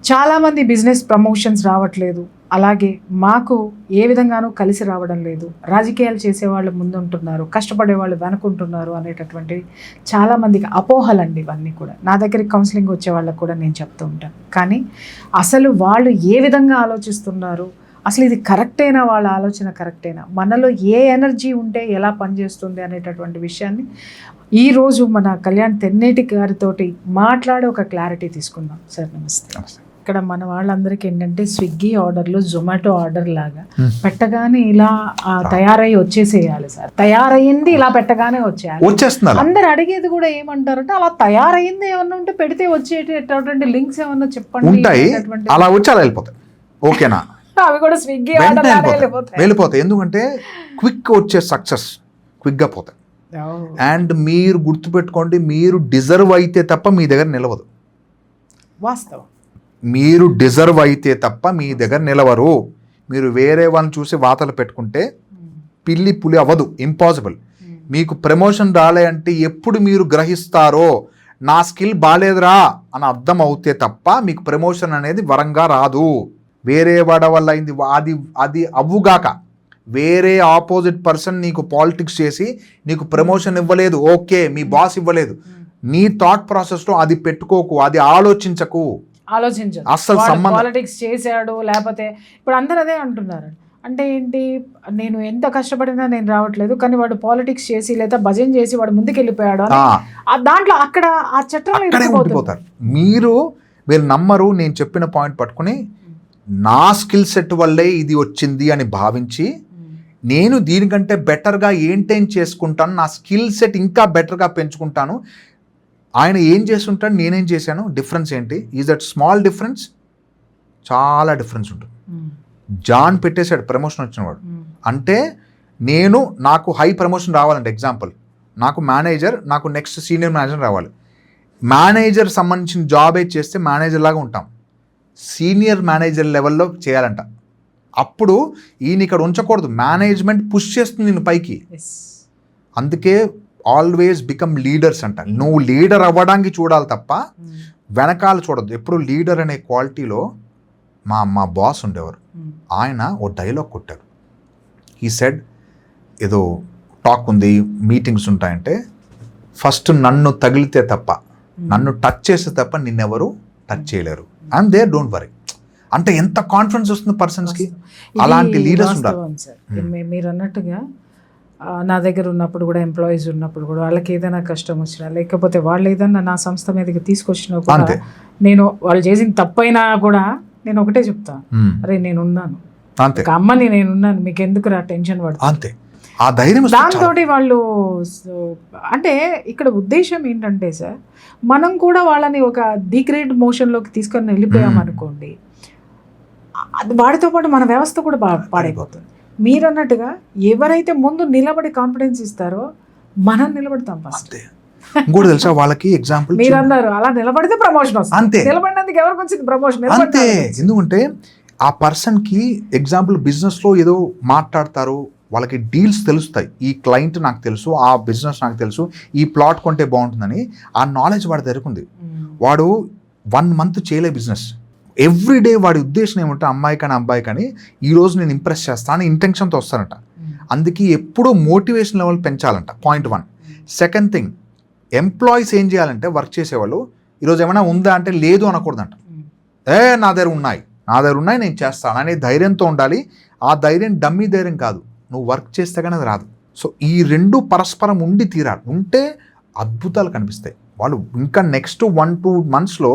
చాలామంది business promotions రావట్లేదు, అలాగే మాకు ఏ విధంగానూ కలిసి రావడం లేదు, రాజకీయాలు చేసేవాళ్ళు ముందుంటున్నారు, కష్టపడే వాళ్ళు వెనుకుంటున్నారు అనేటటువంటి చాలామందికి అపోహలండి ఇవన్నీ కూడా. నా దగ్గరికి కౌన్సిలింగ్ వచ్చే వాళ్ళకు కూడా నేను చెప్తూ ఉంటాను. కానీ అసలు వాళ్ళు ఏ విధంగా ఆలోచిస్తున్నారు, అసలు ఇది కరెక్టేనా, వాళ్ళ ఆలోచన కరెక్టేనా, మనలో ఏ ఎనర్జీ ఉంటే ఎలా పనిచేస్తుంది అనేటటువంటి విషయాన్ని ఈరోజు మన కళ్యాణ్ తెన్నేటి గారితోటి మాట్లాడి ఒక క్లారిటీ తీసుకుందాం. సార్ నమస్తే. ఇక్కడ మన వాళ్ళందరికీ ఏంటంటే స్విగ్గీ ఆర్డర్లు, జొమాటో ఆర్డర్ లాగా పెట్టగానే ఇలా తయారై వచ్చేసేయాలి సార్, తయారయ్యింది ఇలా పెట్టగానే వచ్చేయాలి. అందరు అడిగేది కూడా ఏమంటారంటే అలా తయారయ్యింది ఏమన్నా ఉంటే పెడితే వచ్చేటటువంటి లింక్స్ ఏమన్నా చెప్పండి. అలా వచ్చి అలా వెళ్ళిపోతాయి, ఓకేనా? అవి కూడా స్విగ్గీ వెళ్ళిపోతాయి. ఎందుకంటే క్విక్ వచ్చే సక్సెస్ క్విక్గా పోతాయి. అండ్ మీరు గుర్తుపెట్టుకోండి, మీరు డిజర్వ్ అయితే తప్ప మీ దగ్గర నిలవదు. వాస్తవం. మీరు డిజర్వ్ అయితే తప్ప మీ దగ్గర నిలవరు. మీరు వేరే వాళ్ళని చూసి వాతలు పెట్టుకుంటే పిల్లి పులి అవ్వదు, ఇంపాసిబుల్. మీకు ప్రమోషన్ రాలే అంటే ఎప్పుడు మీరు గ్రహిస్తారో నా స్కిల్ బాలేదురా అని అర్థం అవుతే తప్ప మీకు ప్రమోషన్ అనేది వరంగా రాదు. వేరే వాడ వల్ల అయింది అది అవ్వుగాక వేరే ఆపోజిట్ పర్సన్ నీకు పాలిటిక్స్ చేసి నీకు ప్రమోషన్ ఇవ్వలేదు, ఓకే, మీ బాస్ ఇవ్వలేదు, నీ థాట్ ప్రాసెస్లో అది పెట్టుకోకు, అది ఆలోచించకు. అసలు పాలిటిక్స్ చేశాడు లేకపోతే ఇప్పుడు అందరూ అదే అంటున్నారు. అంటే ఏంటి, నేను ఎంత కష్టపడినా నేను రావట్లేదు, కానీ వాడు పాలిటిక్స్ చేసి లేదా భజన చేసి వాడు ముందుకు వెళ్ళిపోయాడు దాంట్లో అక్కడ ఆ చట్టంలో ఉండిపోతారు. మీరు నమ్మరు. నేను చెప్పిన పాయింట్ పట్టుకుని నా స్కిల్ సెట్ వల్లే ఇది వచ్చింది అని భావించి నేను దీనికంటే బెటర్గా ఏంటైన్ చేసుకుంటాను, నా స్కిల్ సెట్ ఇంకా బెటర్గా పెంచుకుంటాను. ఆయన ఏం చేస్తుంటాడు, నేనేం చేశాను, డిఫరెన్స్ ఏంటి? Is that small difference? చాలా డిఫరెన్స్ ఉంటుంది. జాన్ పెట్టేశాడు ప్రమోషన్ వచ్చినవాడు. అంటే నాకు హై ప్రమోషన్ రావాలంటే ఎగ్జాంపుల్, నాకు మేనేజర్, నాకు నెక్స్ట్ సీనియర్ మేనేజర్ రావాలి. మేనేజర్ సంబంధించిన జాబే చేస్తే మేనేజర్ లాగా ఉంటాం, సీనియర్ మేనేజర్ లెవెల్లో చేయాలంట. అప్పుడు ఈయన ఇక్కడ ఉంచకూడదు, మేనేజ్మెంట్ పుష్ చేస్తుంది నేను పైకి. అందుకే ఆల్వేస్ బికమ్ లీడర్స్ అంట. నువ్వు లీడర్ అవ్వడానికి చూడాలి తప్ప వెనకాల చూడద్దు. ఎప్పుడు లీడర్ అనే క్వాలిటీలో మా బాస్ ఉండేవారు, ఆయన ఓ డైలాగ్ కొట్టారు. ఈ సెడ్, ఏదో టాక్ ఉంది, మీటింగ్స్ ఉంటాయంటే ఫస్ట్ నన్ను తగిలితే తప్ప, నన్ను టచ్ చేస్తే తప్ప నిన్నెవరు టచ్ చేయలేరు. And there don't worry. అంటే ఎంత కాన్ఫిడెన్స్ వస్తుంది పర్సన్స్కి. అలాంటి లీడర్స్ ఉండాలి. మీరు అన్నట్టుగా నా దగ్గర ఉన్నప్పుడు కూడా, ఎంప్లాయీస్ ఉన్నప్పుడు కూడా, వాళ్ళకి ఏదైనా కష్టం వచ్చినా లేకపోతే వాళ్ళు ఏదైనా నా సంస్థ మీదకి తీసుకొచ్చినా కూడా, నేను వాళ్ళు చేసిన తప్పైనా కూడా నేను ఒకటే చెప్తాను, అరే నేనున్నాను, ఒక అమ్మని నేనున్నాను, మీకు ఎందుకు రా టెన్షన్ పడుతుంది. అంతే, ఆ ధైర్యం. దాంతో వాళ్ళు అంటే ఇక్కడ ఉద్దేశం ఏంటంటే సార్, మనం కూడా వాళ్ళని ఒక డిగ్రేడ్ మోషన్లోకి తీసుకొని వెళ్ళిపోయామనుకోండి, వాడితో పాటు మన వ్యవస్థ కూడా పాడైపోతుంది. మీరు అన్నట్టుగా ఎవరైతే ముందు నిలబడి కాన్ఫిడెన్స్ ఇస్తారో మనం నిలబడతాం ఫస్ట్. ఇంకోటి తెలుసా వాళ్ళకి ఎగ్జాంపుల్, మీరు అన్నారు అలా నిలబడితే ప్రమోషన్ వస్తుంది. అంతే, నిలబడినందుకు ఎవరికి వచ్చింది ప్రమోషన్? అంతే. ఎందుకంటే ఆ పర్సన్కి ఎగ్జాంపుల్ బిజినెస్లో ఏదో మాట్లాడతారు, వాళ్ళకి డీల్స్ తెలుస్తాయి, ఈ క్లయింట్ నాకు తెలుసు, ఆ బిజినెస్ నాకు తెలుసు, ఈ ప్లాట్ కొంటే బాగుంటుందని ఆ నాలెడ్జ్ వాడి దగ్గరుంది. వాడు 1 month చేయలే బిజినెస్, ఎవ్రీడే వాడి ఉద్దేశం ఏమంటే అమ్మాయి కానీ అబ్బాయి కానీ ఈరోజు నేను ఇంప్రెస్ చేస్తాను ఇంటెన్షన్తో వస్తానంట. అందుకే ఎప్పుడూ మోటివేషన్ లెవెల్ పెంచాలంట, పాయింట్ 1. సెకండ్ థింగ్, ఎంప్లాయీస్ ఏం చేయాలంటే వర్క్ చేసేవాళ్ళు ఈరోజు ఏమైనా ఉందా అంటే లేదు అనకూడదంట. నా దగ్గర ఉన్నాయి నేను చేస్తాను అనే ధైర్యంతో ఉండాలి. ఆ ధైర్యం డమ్మీ ధైర్యం కాదు, నువ్వు వర్క్ చేస్తే కానీ అది రాదు. సో ఈ 2 పరస్పరం ఉండి తీరాలి, ఉంటే అద్భుతాలు కనిపిస్తాయి. వాళ్ళు ఇంకా నెక్స్ట్ 1-2 monthsలో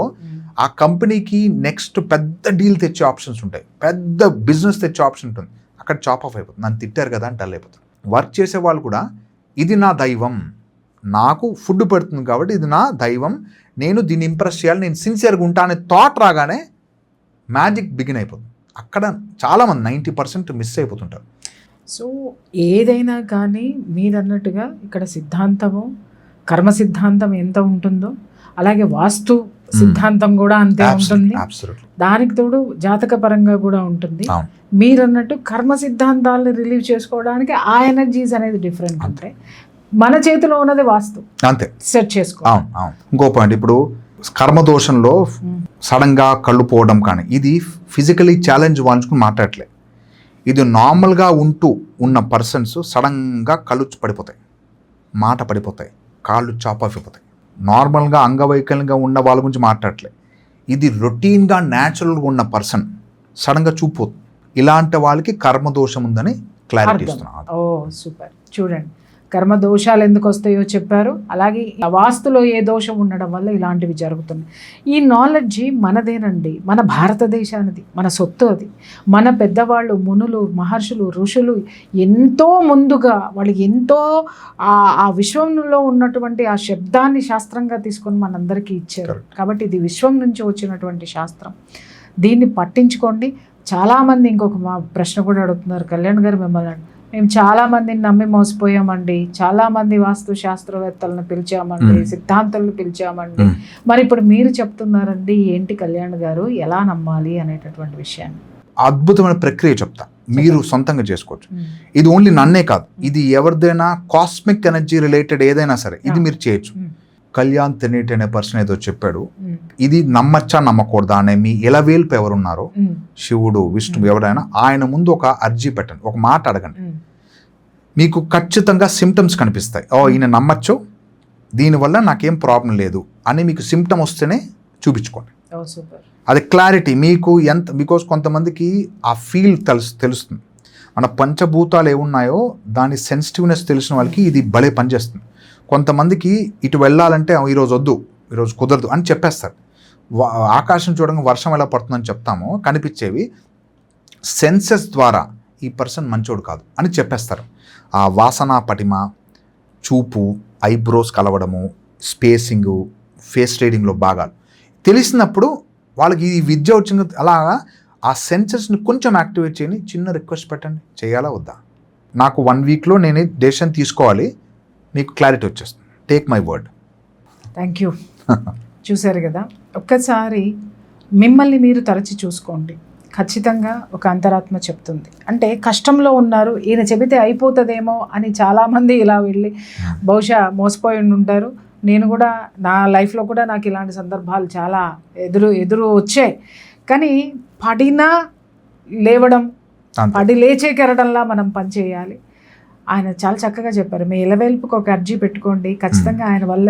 ఆ కంపెనీకి నెక్స్ట్ పెద్ద డీల్ తెచ్చే ఆప్షన్స్ ఉంటాయి, పెద్ద బిజినెస్ తెచ్చే ఆప్షన్ ఉంటుంది. అక్కడ చాప్ ఆఫ్ అయిపోతుంది. నన్ను తిట్టారు కదా అని డల్ అయిపోతుంది. వర్క్ చేసే వాళ్ళు కూడా ఇది నా దైవం, నాకు ఫుడ్ పెడుతుంది కాబట్టి ఇది నా దైవం, నేను దీన్ని ఇంప్రెస్ చేయాలి, నేను సిన్సియర్గా ఉంటా అనే థాట్ రాగానే మ్యాజిక్ బిగిన్ అయిపోతుంది. అక్కడ చాలామంది 90% మిస్ అయిపోతుంటారు. సో ఏదైనా కానీ మీరు అన్నట్టుగా ఇక్కడ సిద్ధాంతము, కర్మ సిద్ధాంతం ఎంత ఉంటుందో అలాగే వాస్తు సిద్ధాంతం కూడా అంతే ఉంటుంది. దానికి తోడు జాతక పరంగా కూడా ఉంటుంది. మీరు అన్నట్టు కర్మ సిద్ధాంతాలను రిలీవ్ చేసుకోవడానికి ఆ ఎనర్జీస్ అనేది డిఫరెంట్ ఉంటాయి. మన చేతిలో ఉన్నది వాస్తు, అంతే, సెట్ చేసుకో. ఇంకో పాయింట్, ఇప్పుడు కర్మదోషంలో సడన్గా కళ్ళు పోవడం కానీ ఇది ఫిజికలీ ఛాలెంజ్ వాళ్ళని మాట్లాడలే. ఇది నార్మల్గా ఉన్న పర్సన్స్ సడన్గా కళ్ళు పడిపోతాయి, మాట పడిపోతాయి, కాళ్ళు చాప్ ఆఫ్ అయిపోతాయి. నార్మల్గా అంగవైకల్యంగా ఉన్న వాళ్ళ గురించి మాట్లాడలే. ఇది రొటీన్గా న్యాచురల్గా ఉన్న పర్సన్ సడన్గా చూపోతుంది. ఇలాంటి వాళ్ళకి కర్మదోషం ఉందని క్లారిటీ ఇస్తున్నాను. ఓ సూపర్. చూడండి, కర్మ దోషాలు ఎందుకు వస్తాయో చెప్పారు. అలాగే వాస్తులో ఏ దోషం ఉండడం వల్ల ఇలాంటివి జరుగుతున్నాయి. ఈ నాలెడ్జి మనదేనండి, మన భారతదేశానిది, మన సొత్తు అది. మన పెద్దవాళ్ళు, మునులు, మహర్షులు, ఋషులు ఎంతో ముందుగా వాళ్ళు ఎంతో ఆ విశ్వంలో ఉన్నటువంటి ఆ శబ్దాన్ని శాస్త్రంగా తీసుకొని మనందరికీ ఇచ్చారు. కాబట్టి ఇది విశ్వం నుంచి వచ్చినటువంటి శాస్త్రం. దీన్ని పట్టించుకోండి. చాలామంది ఇంకొక మా ప్రశ్న కూడా అడుగుతున్నారు, కళ్యాణ్ గారు మిమ్మల్ని, మేము చాలామందిని నమ్మి మోసపోయామండి, చాలామంది వాస్తు శాస్త్రవేత్తలను పిలిచామండి, సిద్ధాంతులను పిలిచామండి, మరి ఇప్పుడు మీరు చెప్తున్నారండి ఏంటి కళ్యాణ్ గారు, ఎలా నమ్మాలి అనేటటువంటి విషయాన్ని అద్భుతమైన ప్రక్రియ చెప్తా, మీరు సొంతంగా చేసుకోవచ్చు. ఇది ఓన్లీ నన్నే కాదు, ఇది ఎవరిదైనా కాస్మిక్ ఎనర్జీ రిలేటెడ్ ఏదైనా సరే ఇది మీరు చేయొచ్చు. కళ్యాణ్ తెన్నేటి అనే పర్సన్ ఏదో చెప్పాడు, ఇది నమ్మచ్చా నమ్మకూడదా అనే మీ ఎలవేల్పు ఎవరున్నారో, శివుడు, విష్ణువు, ఎవరైనా ఆయన ముందు ఒక అర్జీ పెట్టండి, ఒక మాట అడగండి. మీకు ఖచ్చితంగా సిమ్టమ్స్ కనిపిస్తాయి. ఈయన నమ్మచ్చు, దీనివల్ల నాకేం ప్రాబ్లం లేదు అని మీకు సిమ్టమ్ వస్తేనే చూపించుకోండి. అది క్లారిటీ మీకు ఎంత, బికాస్ కొంతమందికి ఆ ఫీల్ తెలుస్తుంది. మన పంచభూతాలు ఏమున్నాయో దాని సెన్సిటివ్నెస్ తెలిసిన వాళ్ళకి ఇది భలే పనిచేస్తుంది. కొంతమందికి ఇటు వెళ్ళాలంటే ఈరోజు వద్దు, ఈరోజు కుదరదు అని చెప్పేస్తారు. ఆకాశం చూడంగా వర్షం ఎలా పడుతుందని చెప్తామో కనిపించేవి సెన్సెస్ ద్వారా ఈ పర్సన్ మంచోడు కాదు అని చెప్పేస్తారు. ఆ వాసన పటిమ, చూపు, ఐబ్రోస్ కలవడము, స్పేసింగు, ఫేస్ రీడింగ్లో భాగాలు తెలిసినప్పుడు వాళ్ళకి ఈ విద్య వచ్చిన అలాగా ఆ సెన్సెస్ని కొంచెం యాక్టివేట్ చేయని చిన్న రిక్వెస్ట్ పెట్టండి, చేయాలా వద్దా, నాకు 1 వీక్లో నేను డెసిషన్ తీసుకోవాలి, మీకు క్లారిటీ వచ్చేస్తుంది, take my word. Thank you. చూశారు కదా, ఒక్కసారి మిమ్మల్ని మీరు తరచి చూసుకోండి. ఖచ్చితంగా ఒక అంతరాత్మ చెప్తుంది. అంటే కష్టంలో ఉన్నారు, ఈయన చెబితే అయిపోతుందేమో అని చాలామంది ఇలా వెళ్ళి బహుశా మోసపోయి ఉంటారు. నేను కూడా నా లైఫ్లో కూడా నాకు ఇలాంటి సందర్భాలు చాలా ఎదురు వచ్చాయి. కానీ పడినా లేవడం, పడి లేచే కెరటంలా మనం పనిచేయాలి. ఆయన చాలా చక్కగా చెప్పారు, మీ ఇలవేల్పుకి ఒక అర్జీ పెట్టుకోండి, ఖచ్చితంగా ఆయన వల్ల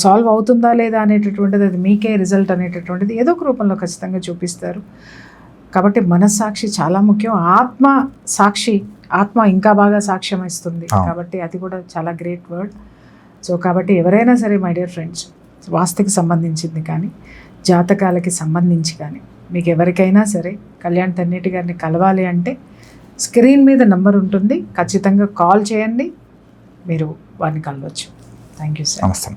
సాల్వ్ అవుతుందా లేదా అనేటటువంటిది అది మీకే రిజల్ట్ అనేటటువంటిది ఏదో ఒక రూపంలో ఖచ్చితంగా చూపిస్తారు. కాబట్టి మనస్సాక్షి చాలా ముఖ్యం. ఆత్మ సాక్షి, ఆత్మ ఇంకా బాగా సాక్ష్యం ఇస్తుంది. కాబట్టి అది కూడా చాలా గ్రేట్ వర్డ్. సో కాబట్టి ఎవరైనా సరే మై డియర్ ఫ్రెండ్స్, వాస్తుకి సంబంధించింది కానీ జాతకాలకి సంబంధించి కానీ మీకు ఎవరికైనా సరే కళ్యాణ్ తెన్నేటి గారిని కలవాలి అంటే స్క్రీన్ మీద నంబర్ ఉంటుంది, ఖచ్చితంగా కాల్ చేయండి, మీరు వారిని కలవచ్చు. Thank you sir. నమస్తే.